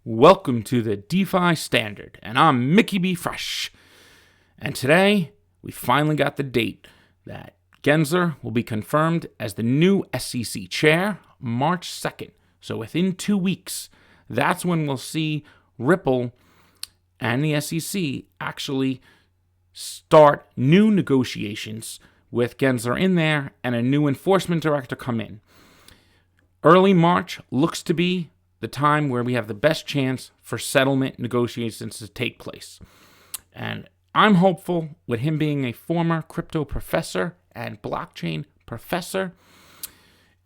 Welcome to the DeFi Standard, and I'm Mickey B. Fresh. And today, we finally got the date that Gensler will be confirmed as the new SEC chair, March 2nd. So within 2 weeks, that's when we'll see Ripple and the SEC actually start new negotiations with Gensler in there and a new enforcement director come in. Early March looks to be the time where we have the best chance for settlement negotiations to take place. And I'm hopeful, with him being a former crypto professor and blockchain professor,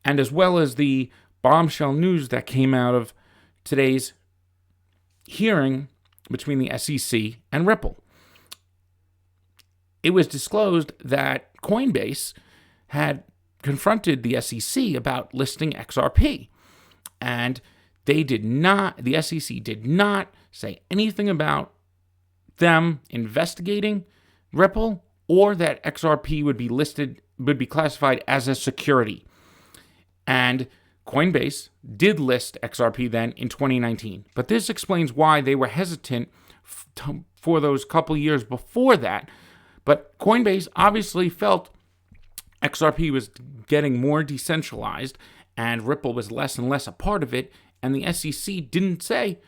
and as well as the bombshell news that came out of today's hearing between the SEC and Ripple. It was disclosed that Coinbase had confronted the SEC about listing XRP, and the SEC did not say anything about them investigating Ripple or that XRP would be classified as a security. And Coinbase did list XRP then in 2019. But this explains why they were hesitant for those couple years before that. But Coinbase obviously felt XRP was getting more decentralized and Ripple was less and less a part of it. And the SEC didn't say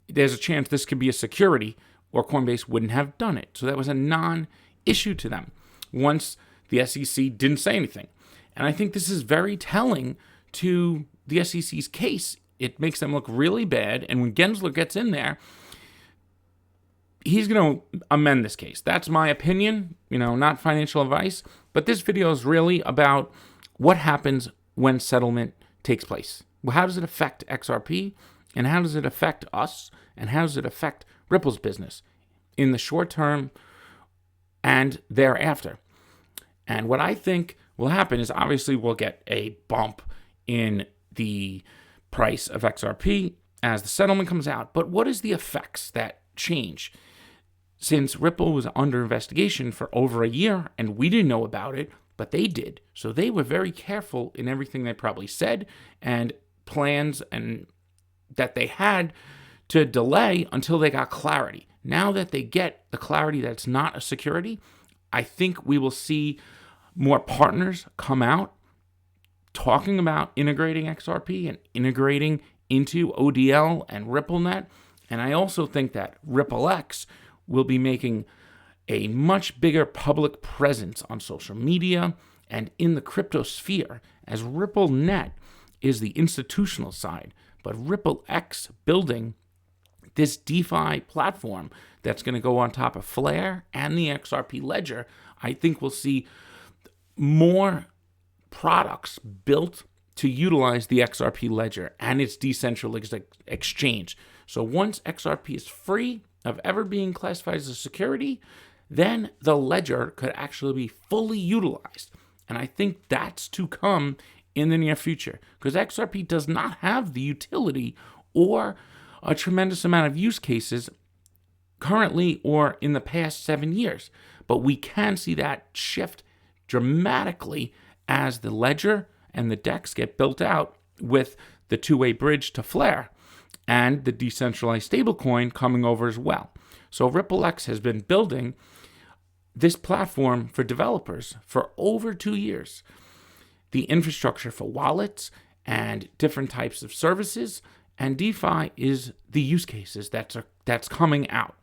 there's a chance this could be a security, or Coinbase wouldn't have done it. So that was a non-issue to them once the SEC didn't say anything. And I think this is very telling to the SEC's case. It makes them look really bad. And when Gensler gets in there, he's going to amend this case. That's my opinion, not financial advice. But this video is really about what happens when settlement takes place. Well, how does it affect XRP? And how does it affect us? And how does it affect Ripple's business in the short term and thereafter? And what I think will happen is obviously we'll get a bump in the price of XRP as the settlement comes out. But what is the effects that change? Since Ripple was under investigation for over a year and we didn't know about it, but they did. So they were very careful in everything they probably said and plans and that they had to delay until they got clarity. Now that they get the clarity that it's not a security, I think we will see more partners come out talking about integrating XRP and integrating into ODL and RippleNet. And I also think that RippleX will be making a much bigger public presence on social media and in the crypto sphere, as RippleNet is the institutional side, but RippleX building this DeFi platform that's going to go on top of Flare and the XRP Ledger. I think we'll see more products built to utilize the XRP Ledger and its decentralized exchange. So once XRP is free of ever being classified as a security, then the ledger could actually be fully utilized. And I think that's to come in the near future, because XRP does not have the utility or a tremendous amount of use cases currently or in the past 7 years. But we can see that shift dramatically as the ledger and the DEX get built out with the two-way bridge to Flare and the decentralized stablecoin coming over as well. So RippleX has been building this platform for developers for over 2 years. The infrastructure for wallets and different types of services, and DeFi is the use cases that's coming out.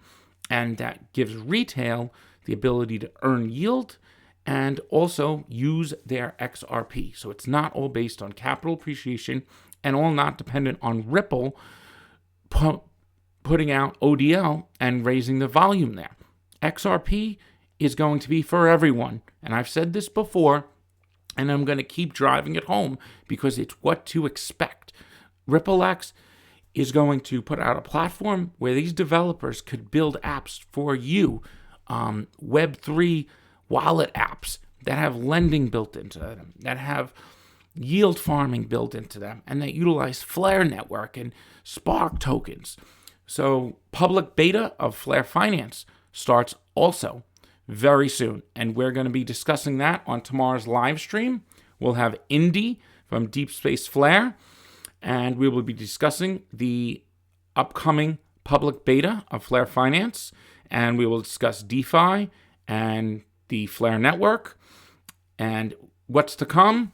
And that gives retail the ability to earn yield and also use their XRP. So it's not all based on capital appreciation and all not dependent on Ripple putting out ODL and raising the volume there. XRP is going to be for everyone. And I've said this before, and I'm going to keep driving it home because it's what to expect. RippleX is going to put out a platform where these developers could build apps for you, Web3 wallet apps that have lending built into them, that have yield farming built into them, and that utilize Flare Network and Spark tokens. So public beta of Flare Finance starts also very soon, and we're going to be discussing that on tomorrow's live stream. We'll have Indy from Deep Space Flare, and we will be discussing the upcoming public beta of Flare Finance, and we will discuss DeFi and the Flare Network and what's to come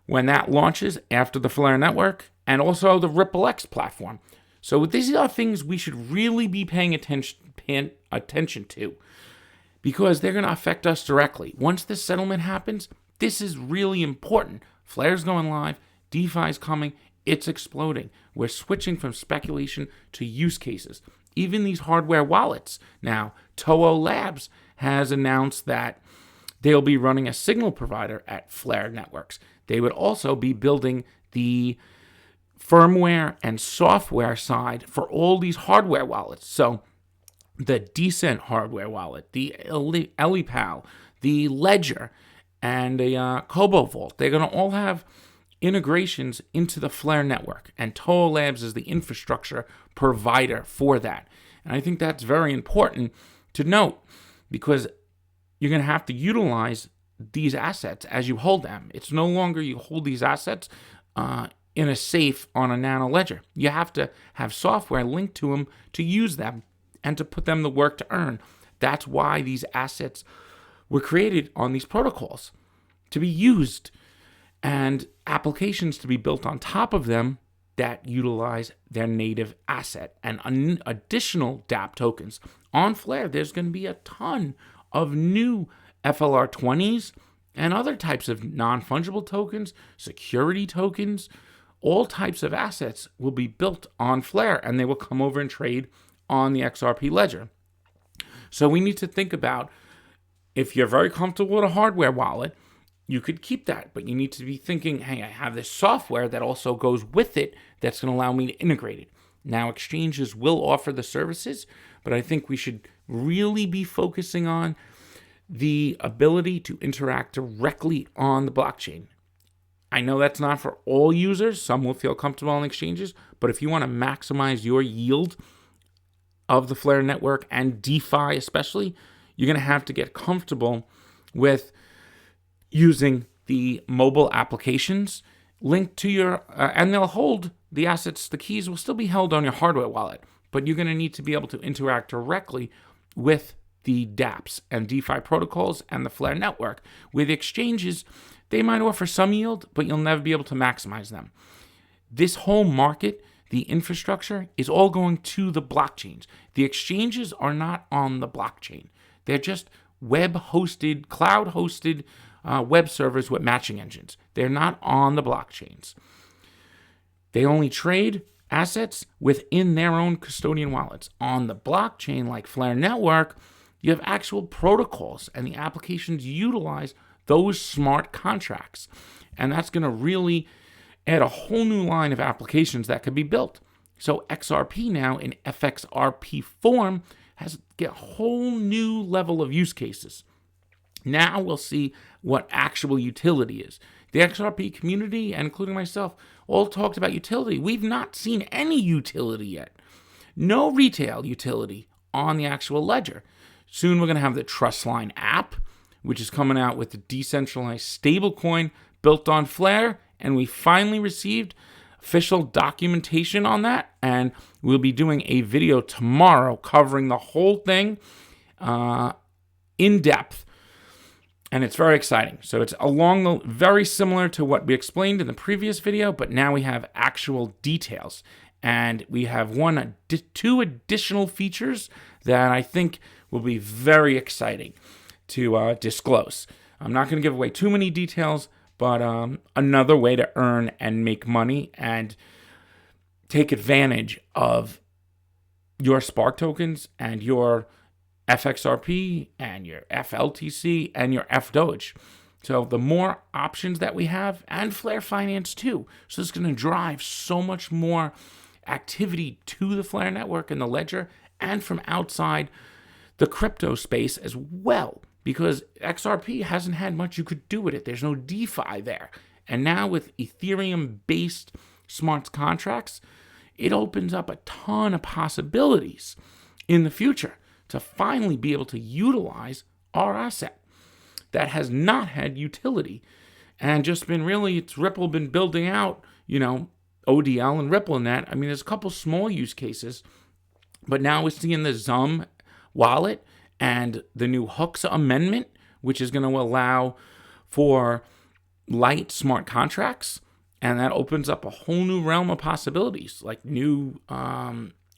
when that launches after the Flare Network, and also the RippleX platform. So these are things we should really be paying attention to, because they're going to affect us directly. Once this settlement happens, this is really important. Flare's going live, DeFi's coming, it's exploding. We're switching from speculation to use cases. Even these hardware wallets. Now, Toho Labs has announced that they'll be running a signal provider at Flare Networks. They would also be building the firmware and software side for all these hardware wallets. So the Decent hardware wallet, the EliPal, the Ledger, and the Kobo Vault, they're going to all have integrations into the Flare network. And Toho Labs is the infrastructure provider for that. And I think that's very important to note, because you're going to have to utilize these assets as you hold them. It's no longer you hold these assets in a safe on a nano ledger. You have to have software linked to them to use them and to put them to work to earn. That's why these assets were created on these protocols, to be used, and applications to be built on top of them that utilize their native asset and additional dApp tokens. On Flare, there's going to be a ton of new FLR20s and other types of non-fungible tokens, security tokens. All types of assets will be built on Flare, and they will come over and trade on the XRP Ledger. So we need to think about, if you're very comfortable with a hardware wallet, you could keep that, but you need to be thinking, hey, I have this software that also goes with it that's going to allow me to integrate it. Now, exchanges will offer the services, but I think we should really be focusing on the ability to interact directly on the blockchain. I know that's not for all users. Some will feel comfortable on exchanges, but if you want to maximize your yield of the Flare network and DeFi especially, you're going to have to get comfortable with using the mobile applications linked to your, and they'll hold the assets. The keys will still be held on your hardware wallet, but you're going to need to be able to interact directly with the dApps and DeFi protocols and the Flare network. With exchanges, they might offer some yield, but you'll never be able to maximize them. This whole market, the infrastructure, is all going to the blockchains. The exchanges are not on the blockchain. They're just web-hosted, cloud-hosted web servers with matching engines. They're not on the blockchains. They only trade assets within their own custodian wallets. On the blockchain, like Flare Network, you have actual protocols, and the applications utilize those smart contracts. And that's going to really add a whole new line of applications that could be built. So XRP now in FXRP form has get a whole new level of use cases. Now we'll see what actual utility is. The XRP community, and including myself, all talked about utility. We've not seen any utility yet. No retail utility on the actual ledger. Soon we're going to have the Trustline app, which is coming out with the decentralized stablecoin built on Flare, and we finally received official documentation on that, and we'll be doing a video tomorrow covering the whole thing in depth, and it's very exciting. So it's very similar to what we explained in the previous video, but now we have actual details, and we have two additional features that I think will be very exciting to disclose. I'm not going to give away too many details, but another way to earn and make money and take advantage of your Spark tokens and your FXRP and your FLTC and your FDoge. So the more options that we have, and Flare Finance too. So it's going to drive so much more activity to the Flare network and the ledger, and from outside the crypto space as well, because XRP hasn't had much you could do with it. There's no DeFi there. And now with Ethereum-based smart contracts, it opens up a ton of possibilities in the future to finally be able to utilize our asset that has not had utility and just been really, it's Ripple been building out, ODL and RippleNet, I mean, there's a couple small use cases, but now we're seeing the Zum wallet and the new Hooks amendment, which is going to allow for light smart contracts. And that opens up a whole new realm of possibilities, like new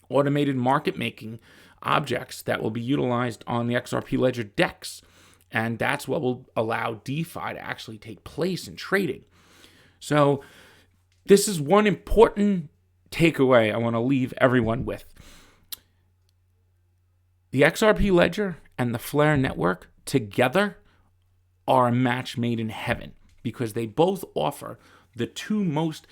automated market making objects that will be utilized on the XRP Ledger DEX. And that's what will allow DeFi to actually take place in trading. So this is one important takeaway I want to leave everyone with. The XRP Ledger and the Flare network together are a match made in heaven because they both offer the two most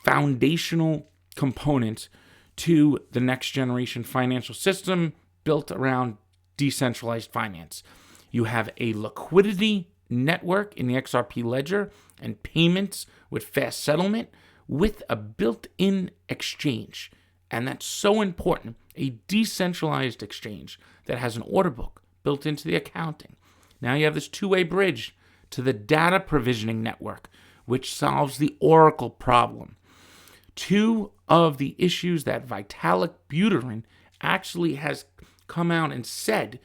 foundational components to the next generation financial system built around decentralized finance. You have a liquidity network in the XRP Ledger and payments with fast settlement with a built-in exchange. And that's so important. A decentralized exchange that has an order book built into the accounting. Now you have this two-way bridge to the data provisioning network, which solves the Oracle problem. Two of the issues that Vitalik Buterin actually has come out and said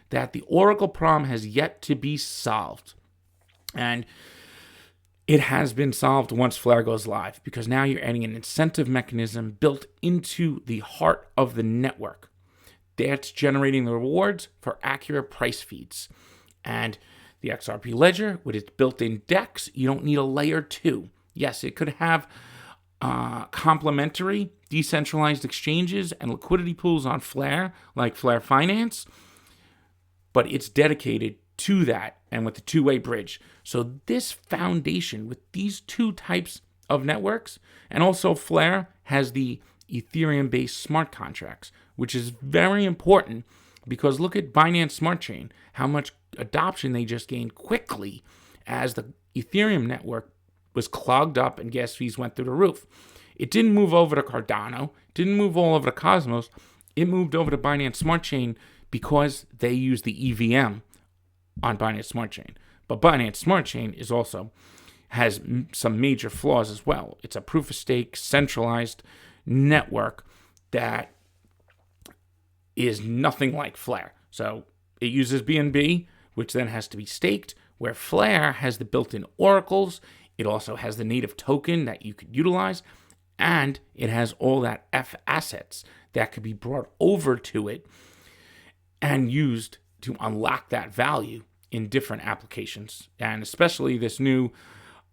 that the Oracle problem has yet to be solved. And it has been solved once Flare goes live because now you're adding an incentive mechanism built into the heart of the network. That's generating the rewards for accurate price feeds. And the XRP Ledger, with its built-in DEX, you don't need a layer 2. Yes, it could have complementary decentralized exchanges and liquidity pools on Flare, like Flare Finance, but it's dedicated to that and with the two-way bridge. So this foundation with these two types of networks, and also Flare has the Ethereum-based smart contracts, which is very important because look at Binance Smart Chain, how much adoption they just gained quickly as the Ethereum network was clogged up and gas fees went through the roof. It didn't move over to Cardano, didn't move all over to Cosmos. It moved over to Binance Smart Chain because they use the EVM on Binance Smart Chain. But Binance Smart Chain has some major flaws as well. It's a proof of stake, centralized network that is nothing like Flare. So it uses BNB, which then has to be staked, where Flare has the built-in oracles. It also has the native token that you could utilize, and it has all that F assets that could be brought over to it and used to unlock that value in different applications, and especially this new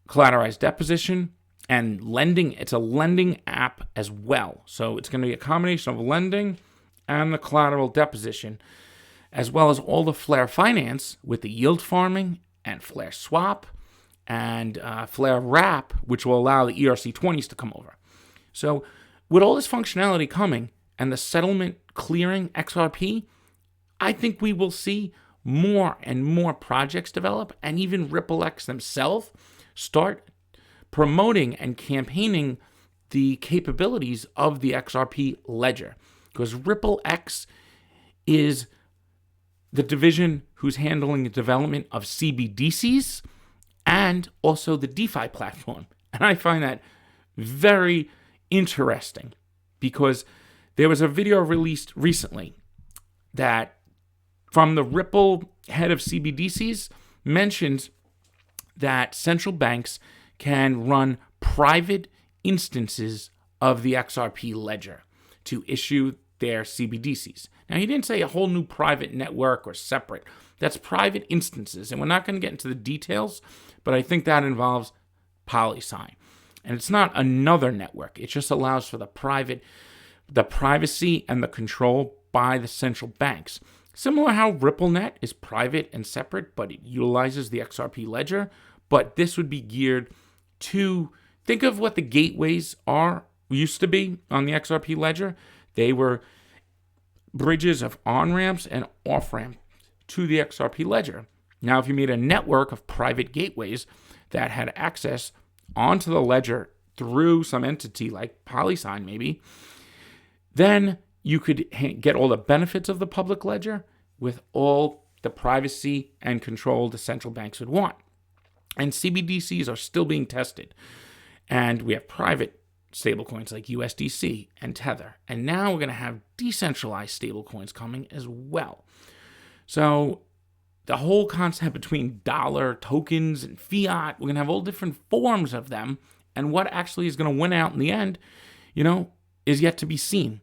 collateralized deposition and lending. It's a lending app as well. So it's going to be a combination of lending and the collateral deposition, as well as all the Flare finance with the yield farming and Flare swap and Flare wrap, which will allow the ERC20s to come over. So with all this functionality coming and the settlement clearing XRP, I think we will see more and more projects develop, and even RippleX themselves start promoting and campaigning the capabilities of the XRP Ledger, because RippleX is the division who's handling the development of CBDCs and also the DeFi platform. And I find that very interesting because there was a video released recently that from the Ripple head of CBDCs mentions that central banks can run private instances of the XRP Ledger to issue their CBDCs. Now, he didn't say a whole new private network or separate. That's private instances. And we're not going to get into the details, but I think that involves PolySign. And it's not another network. It just allows for the privacy and the control by the central banks. Similar how RippleNet is private and separate, but it utilizes the XRP Ledger. But this would be geared to, think of what the gateways used to be on the XRP Ledger. They were bridges of on-ramps and off-ramps to the XRP Ledger. Now, if you made a network of private gateways that had access onto the ledger through some entity like PolySign maybe, then you could get all the benefits of the public ledger with all the privacy and control the central banks would want. And CBDCs are still being tested. And we have private stablecoins like USDC and Tether. And now we're going to have decentralized stablecoins coming as well. So the whole concept between dollar tokens and fiat, we're going to have all different forms of them. And what actually is going to win out in the end, is yet to be seen.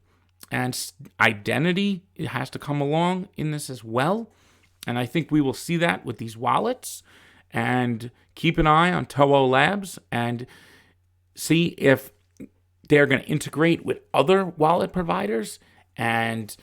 And identity, it has to come along in this as well. And I think we will see that with these wallets. And keep an eye on Toho Labs and see if they're going to integrate with other wallet providers and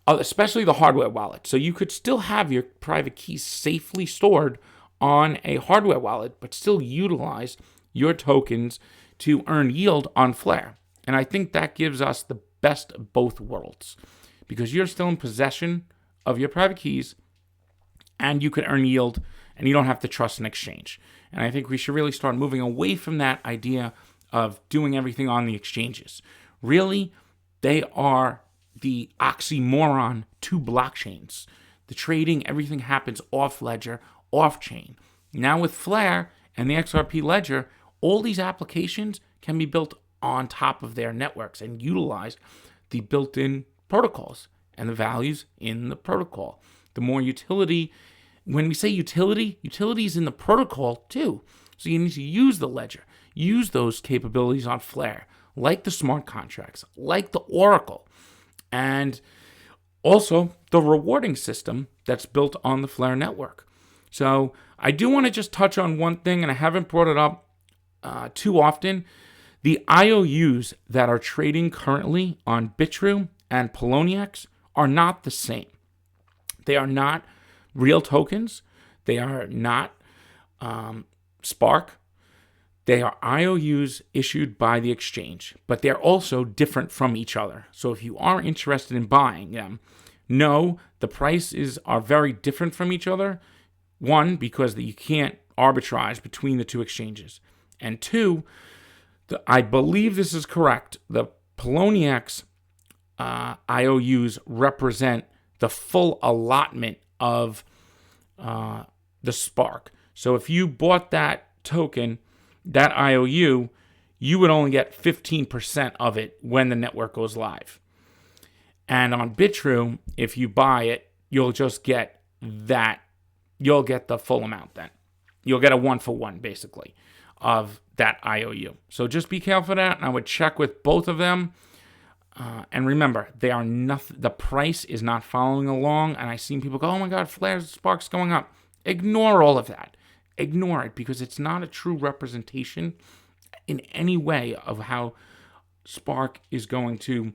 especially the hardware wallet. So you could still have your private keys safely stored on a hardware wallet, but still utilize your tokens to earn yield on Flare. And I think that gives us the best of both worlds, because you're still in possession of your private keys and you can earn yield and you don't have to trust an exchange. And I think we should really start moving away from that idea of doing everything on the exchanges. Really, they are the oxymoron to blockchains. The trading, everything happens off ledger, off chain. Now with Flare and the XRP Ledger, all these applications can be built on top of their networks and utilize the built-in protocols and the values in the protocol. The more utility, when we say utility is in the protocol too. So you need to use the ledger, use those capabilities on Flare, like the smart contracts, like the Oracle, and also the rewarding system that's built on the Flare network. So I do want to just touch on one thing, and I haven't brought it up too often. The IOUs that are trading currently on Bitrue and Poloniex are not the same. They are not real tokens. They are not Spark. They are IOUs issued by the exchange, but they're also different from each other. So if you are interested in buying them, know the prices are very different from each other. One, because you can't arbitrage between the two exchanges. And two, I believe this is correct, the Poloniex IOUs represent the full allotment of the Spark. So if you bought that token, that IOU, you would only get 15% of it when the network goes live. And on Bitrue, if you buy it, you'll just get that. You'll get the full amount then. You'll get a 1-for-1, basically, of that IOU. So just be careful of that, and I would check with both of them. And remember, they are nothing. The price is not following along, and I've seen people go, oh my God, Flare's Spark's going up. Ignore all of that. Ignore it, because it's not a true representation in any way of how Spark is going to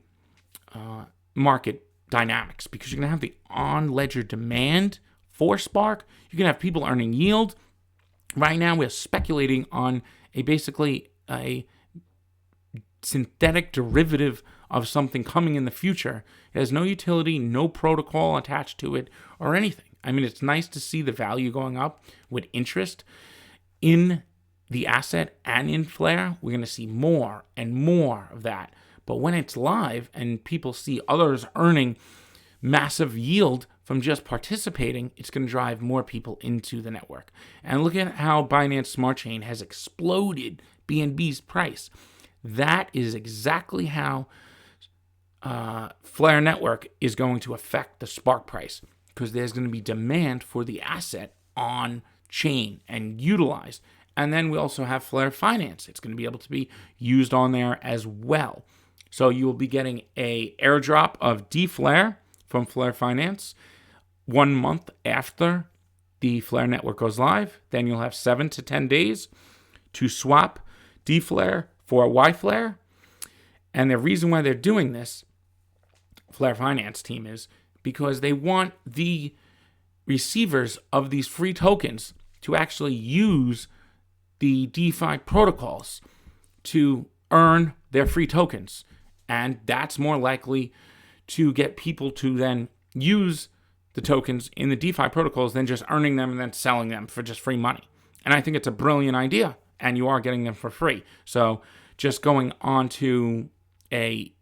market dynamics, because you're going to have the on-ledger demand for Spark. You're going to have people earning yield. Right now, we're speculating on basically a synthetic derivative of something coming in the future. It has no utility, no protocol attached to it, or anything. I mean, it's nice to see the value going up with interest in the asset and in Flare. We're going to see more and more of that. But when it's live and people see others earning massive yield from just participating, it's going to drive more people into the network. And look at how Binance Smart Chain has exploded BNB's price. That is exactly how Flare Network is going to affect the Spark price, because there's going to be demand for the asset on chain and utilized. And then we also have Flare Finance. It's going to be able to be used on there as well. So you will be getting a airdrop of DFlare from Flare Finance 1 month after the Flare network goes live. Then you'll have 7 to 10 days to swap DFlare for YFlare. And the reason why they're doing this, Flare Finance team, is because they want the receivers of these free tokens to actually use the DeFi protocols to earn their free tokens. And that's more likely to get people to then use the tokens in the DeFi protocols than just earning them and then selling them for just free money. And I think it's a brilliant idea, and you are getting them for free. So just going onto a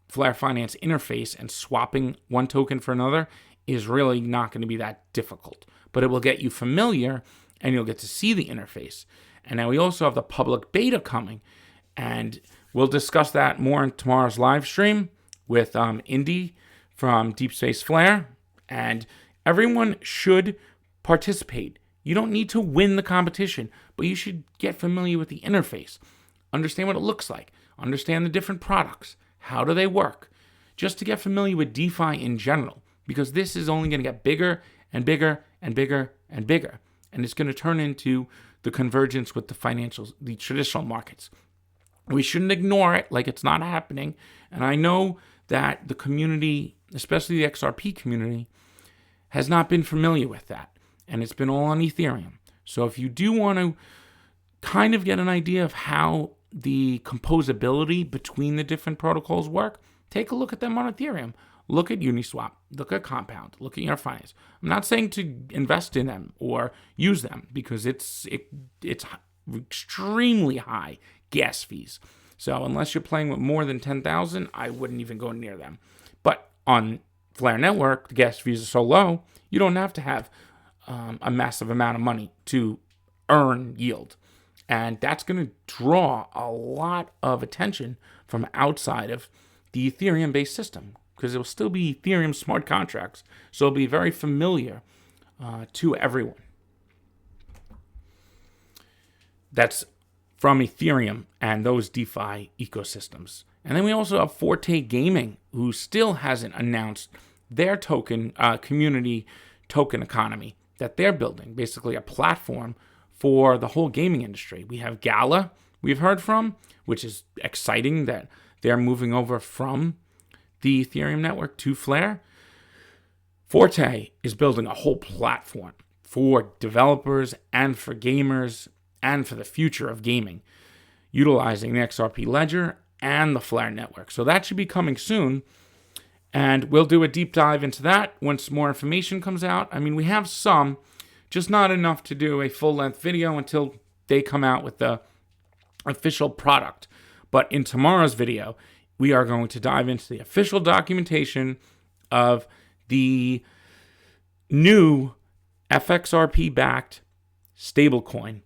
Flare Finance interface and swapping one token for another is really not going to be that difficult. But it will get you familiar, and you'll get to see the interface. And now we also have the public beta coming. And we'll discuss that more in tomorrow's live stream with Indy from Deep Space Flare. And everyone should participate. You don't need to win the competition, but you should get familiar with the interface. Understand what it looks like. Understand the different products. How do they work? Just to get familiar with DeFi in general, because this is only going to get bigger and bigger and bigger and bigger. And it's going to turn into the convergence with the traditional markets. We shouldn't ignore it like it's not happening. And I know that the community, especially the XRP community, has not been familiar with that. And it's been all on Ethereum. So if you do want to kind of get an idea of how the composability between the different protocols work, take a look at them on Ethereum. Look at Uniswap. Look at Compound. Look at your finance. I'm not saying to invest in them or use them because it's extremely high gas fees. So unless you're playing with more than 10,000, I wouldn't even go near them. But on Flare Network, the gas fees are so low, you don't have to have a massive amount of money to earn yield. And that's going to draw a lot of attention from outside of the Ethereum-based system because it will still be Ethereum smart contracts. So it'll be very familiar to everyone. That's from Ethereum and those DeFi ecosystems. And then we also have Forte Gaming, who still hasn't announced their token, community token economy that they're building, basically a platform for the whole gaming industry. We have Gala, we've heard from, which is exciting that they're moving over from the Ethereum network to Flare. Forte is building a whole platform for developers and for gamers and for the future of gaming, utilizing the XRP Ledger and the Flare network. So that should be coming soon. And we'll do a deep dive into that once more information comes out. I mean, we have some, just not enough to do a full-length video until they come out with the official product. But in tomorrow's video, we are going to dive into the official documentation of the new FXRP-backed stablecoin